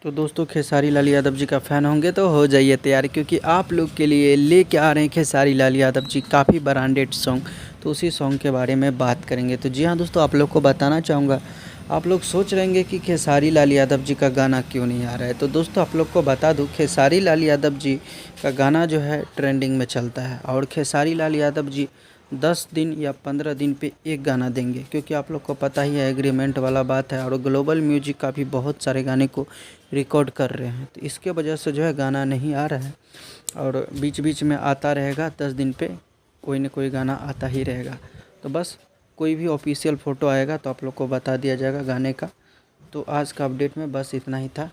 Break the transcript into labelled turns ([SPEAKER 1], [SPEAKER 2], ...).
[SPEAKER 1] तो दोस्तों खेसारी लाल यादव जी का फ़ैन होंगे तो हो जाइए तैयार, क्योंकि आप लोग के लिए लेके आ रहे हैं खेसारी लाल यादव जी काफ़ी ब्रांडेड सॉन्ग। तो उसी सॉन्ग के बारे में बात करेंगे। तो जी हाँ दोस्तों, आप लोग को बताना चाहूँगा, आप लोग सोच रहे होंगे कि खेसारी लाल यादव जी का गाना क्यों नहीं आ रहा है। तो दोस्तों आप लोग को बता दूँ, खेसारी लाल यादव जी का गाना जो है ट्रेंडिंग में चलता है, और खेसारी लाल यादव जी 10 दिन या 15 दिन पे एक गाना देंगे, क्योंकि आप लोग को पता ही है एग्रीमेंट वाला बात है, और ग्लोबल म्यूजिक का भी बहुत सारे गाने को रिकॉर्ड कर रहे हैं। तो इसके वजह से जो है गाना नहीं आ रहा है, और बीच बीच में आता रहेगा। 10 दिन पे कोई न कोई गाना आता ही रहेगा। तो बस कोई भी ऑफिशियल फ़ोटो आएगा तो आप लोग को बता दिया जाएगा गाने का। तो आज का अपडेट में बस इतना ही था।